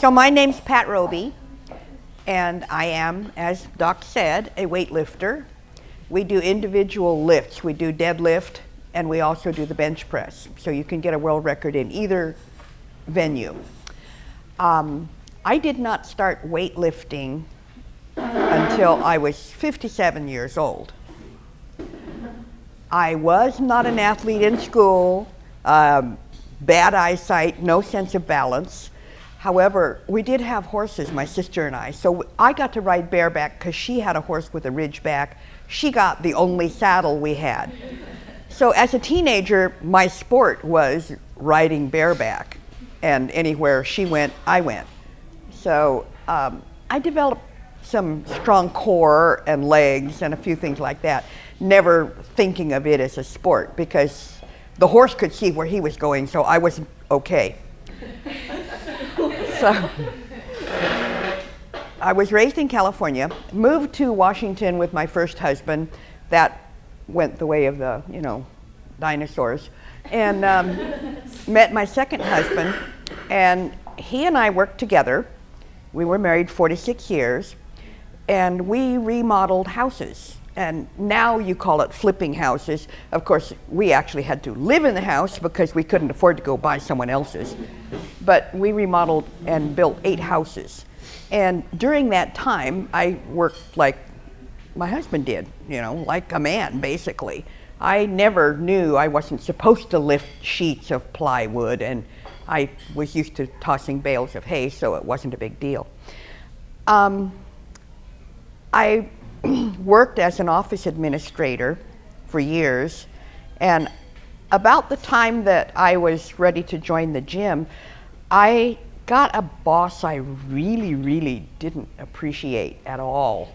So my name's Pat Robey, and I am, as Doc said, a weightlifter. We do individual lifts. We do deadlift, and we also do the bench press. So you can get a world record in either venue. I did not start weightlifting until I was 57 years old. I was not an athlete in school, bad eyesight, no sense of balance. However, we did have horses, my sister and I, so I got to ride bareback because she had a horse with a ridge back. She got the only saddle we had. So as a teenager, my sport was riding bareback, and anywhere she went, I went. So I developed some strong core and legs and a few things like that, never thinking of it as a sport because the horse could see where he was going, so I was okay. So I was raised in California, moved to Washington with my first husband. That went the way of the, dinosaurs. And met my second husband, and he and I worked together. We were married 46 years, and we remodeled houses. And now you call it flipping houses. Of course, we actually had to live in the house because we couldn't afford to go buy someone else's. But we remodeled and built 8 houses. And during that time, I worked like my husband did, like a man, basically. I never knew I wasn't supposed to lift sheets of plywood, and I was used to tossing bales of hay, so it wasn't a big deal. I worked as an office administrator for years, and about the time that I was ready to join the gym, I got a boss I really, really didn't appreciate at all.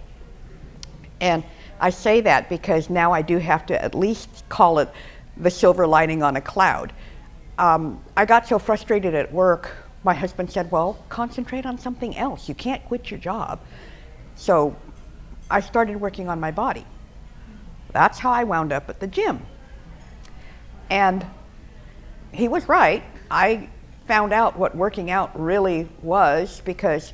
And I say that because now I do have to at least call it the silver lining on a cloud. I got so frustrated at work, my husband said, well, concentrate on something else. You can't quit your job. So I started working on my body. That's how I wound up at the gym. And he was right. I found out what working out really was because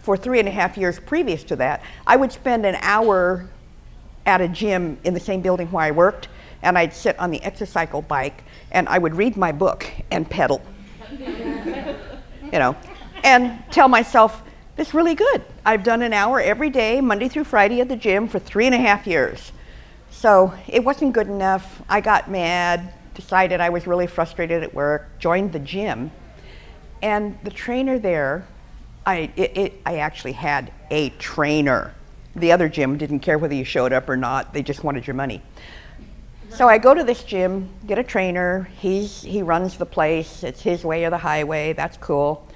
for 3.5 years previous to that, I would spend an hour at a gym in the same building where I worked, and I'd sit on the exercycle bike and I would read my book and pedal, and tell myself, this is really good. I've done an hour every day, Monday through Friday at the gym for 3.5 years. So it wasn't good enough. I got mad, decided I was really frustrated at work, joined the gym. And the trainer there, I actually had a trainer. The other gym didn't care whether you showed up or not. They just wanted your money. So I go to this gym, get a trainer. He runs the place. It's his way or the highway. That's cool.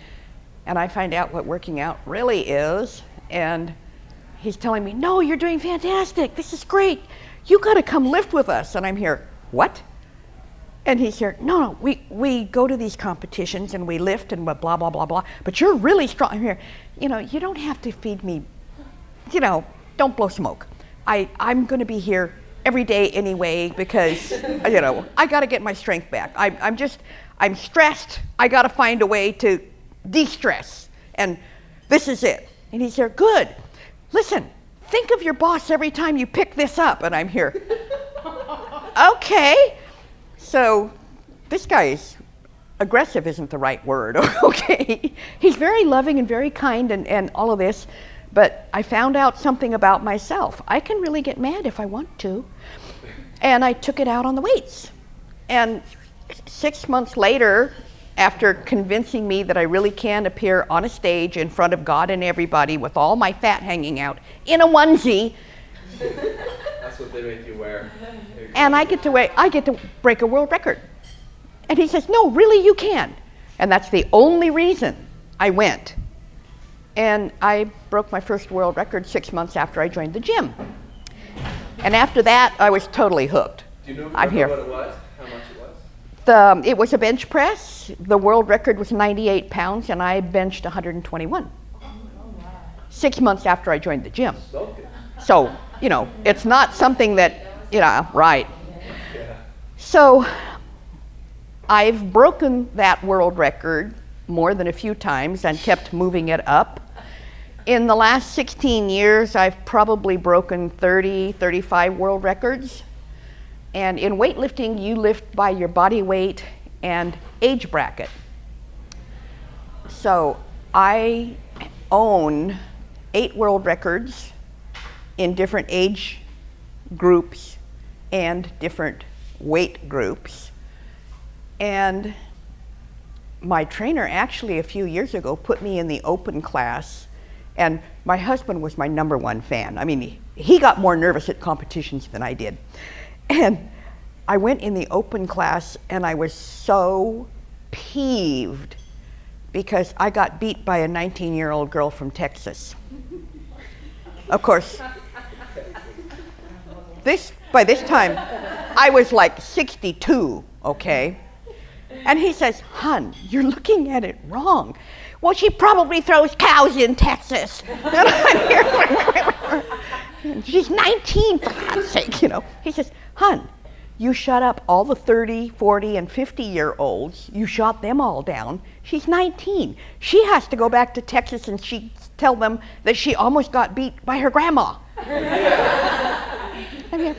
And I find out what working out really is, and he's telling me, no, you're doing fantastic. This is great. You got to come lift with us. And I'm here, what? And he's here, no, we go to these competitions and we lift and blah, blah, blah, blah, but you're really strong. I'm here, you don't have to feed me, don't blow smoke. I'm going to be here every day anyway because, I got to get my strength back. I'm stressed. I got to find a way to de-stress, and this is it. And he's here, good. Listen, think of your boss every time you pick this up. And I'm here, okay. So this guy is aggressive, isn't the right word, okay. He's very loving and very kind and all of this, but I found out something about myself. I can really get mad if I want to. And I took it out on the weights. And 6 months later, after convincing me that I really can appear on a stage in front of God and everybody with all my fat hanging out in a onesie. That's what they make you wear. And I get to break a world record. And he says, no, really you can. And that's the only reason I went. And I broke my first world record 6 months after I joined the gym. And after that, I was totally hooked. Do you know I'm here. what it was? How much it was? It was a bench press. The world record was 98 pounds, and I benched 121. 6 months after I joined the gym. So, it's not something that, right. Yeah. So I've broken that world record more than a few times and kept moving it up. In the last 16 years, I've probably broken 30, 35 world records. And in weightlifting, you lift by your body weight and age bracket. So I own 8 world records in different age groups and different weight groups. And my trainer actually a few years ago put me in the open class, and my husband was my #1 fan. I mean, he got more nervous at competitions than I did. And I went in the open class and I was so peeved because I got beat by a 19-year-old girl from Texas. Of course, by this time, I was like 62, okay? And he says, "Hun, you're looking at it wrong." "Well, she probably throws cows in Texas." And I'm here, she's 19, for God's sake, you know. He says, "Hun, you shut up all the 30, 40, and 50-year-olds. You shot them all down. She's 19. She has to go back to Texas and tell them that she almost got beat by her grandma." I mean,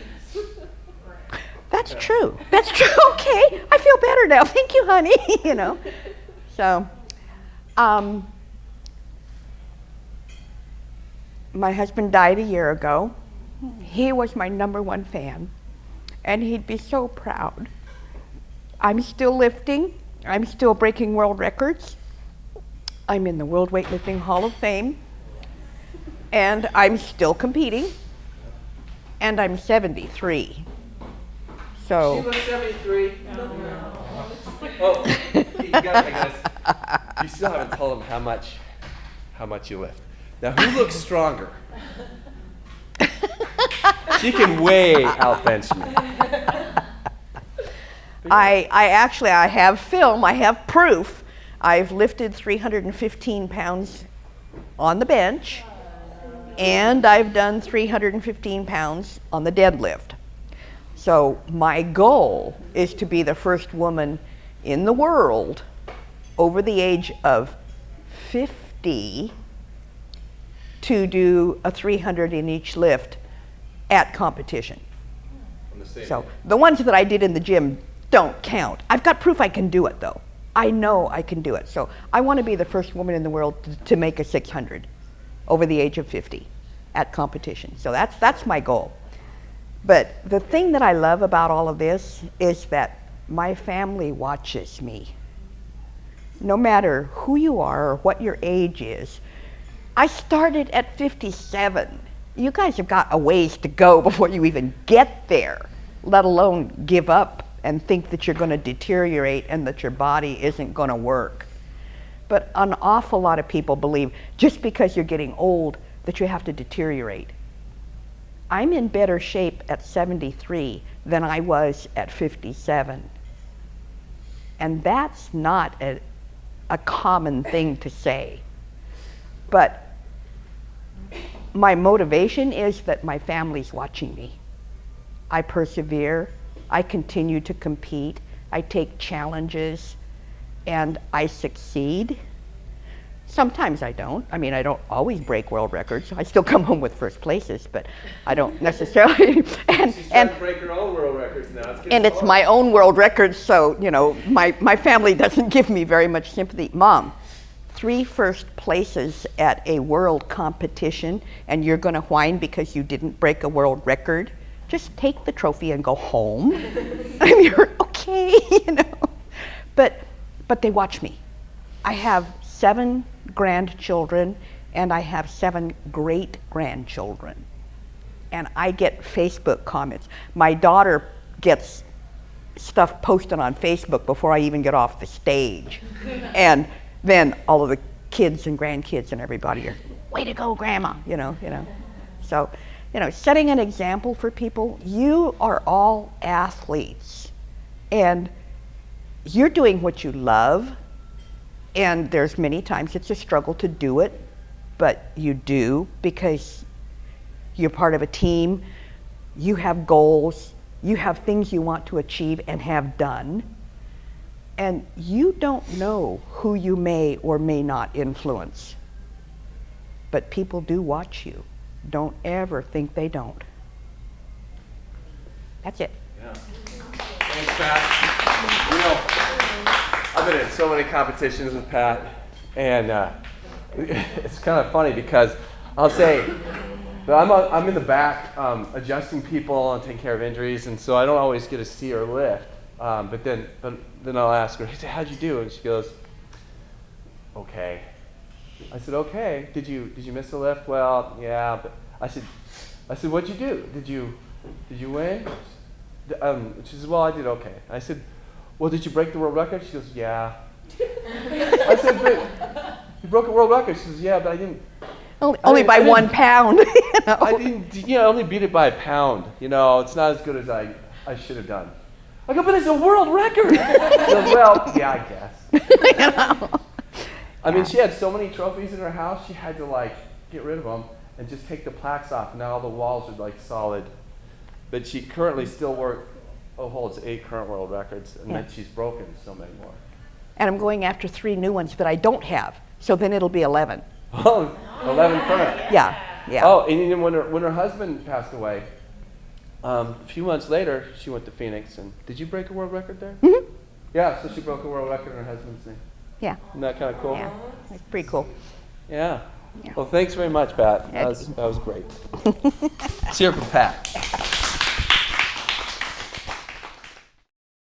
that's true. That's true. Okay, I feel better now. Thank you, honey. You know. So, my husband died a year ago. He was my #1 fan, and he'd be so proud. I'm still lifting. I'm still breaking world records. I'm in the World Weightlifting Hall of Fame, and I'm still competing. And I'm 73. So. She looks 73. No. Oh, you guys, you still haven't told them how much you lift. Now, who looks stronger? She can way outbench me. I have film. I have proof. I've lifted 315 pounds on the bench, and I've done 315 pounds on the deadlift. So my goal is to be the first woman in the world over the age of 50 to do a 300 in each lift at competition. So the ones that I did in the gym don't count. I've got proof I can do it though. I know I can do it. So I want to be the first woman in the world to make a 600 over the age of 50 at competition. So that's my goal. But the thing that I love about all of this is that my family watches me. No matter who you are or what your age is. I started at 57. You guys have got a ways to go before you even get there, let alone give up and think that you're going to deteriorate and that your body isn't going to work. But an awful lot of people believe just because you're getting old that you have to deteriorate. I'm in better shape at 73 than I was at 57. And that's not a common thing to say. But my motivation is that my family's watching me. I persevere, I continue to compete, I take challenges, and I succeed. Sometimes I don't. I mean, I don't always break world records. I still come home with first places, but I don't necessarily. She's trying to break her own world records now. It's my own world records, so, you know, my family doesn't give me very much sympathy. Mom, 3 first places at a world competition, and you're going to whine because you didn't break a world record? Just take the trophy and go home. I mean, okay, you know. But they watch me. I have 7 grandchildren, and I have 7 great-grandchildren. And I get Facebook comments. My daughter gets stuff posted on Facebook before I even get off the stage. And then all of the kids and grandkids and everybody are, "Way to go, Grandma," you know. So, you know, setting an example for people. You are all athletes, and you're doing what you love. And there's many times it's a struggle to do it, but you do because you're part of a team, you have goals, you have things you want to achieve and have done. And you don't know who you may or may not influence. But people do watch you. Don't ever think they don't. That's it. Yeah. Thanks, Pat. You know, I've been in so many competitions with Pat, and it's kind of funny because I'll say that I'm in the back adjusting people and taking care of injuries, and so I don't always get to see her lift. But then I'll ask her, "How'd you do?" And she goes, "Okay." I said, "Okay. Did you miss the lift?" "Well, yeah." But I said, "What'd you do? Did you win?" She says, "Well, I did okay." I said, "Well, did you break the world record?" She goes, "Yeah." I said, "But you broke a world record." She says, "Yeah, but I didn't." Only by 1 pound. I didn't. I only beat it by a pound. It's not as good as I should have done. I go, "But it's a world record." She goes, "Well, yeah, I guess." I mean, she had so many trophies in her house, she had to get rid of them and just take the plaques off. And now all the walls are solid. But she currently still holds 8 current world records, and then she's broken so many more. And I'm going after 3 new ones that I don't have. So then it'll be 11. Oh, 11 current. Yeah. Oh, and then when her husband passed away, a few months later, she went to Phoenix. And did you break a world record there? Mm-hmm. Yeah, so she broke a world record in her husband's name. Yeah. Isn't that kind of cool? Yeah, that's pretty cool. Yeah. Yeah. Well, thanks very much, Pat. That was great. Cheer for Pat.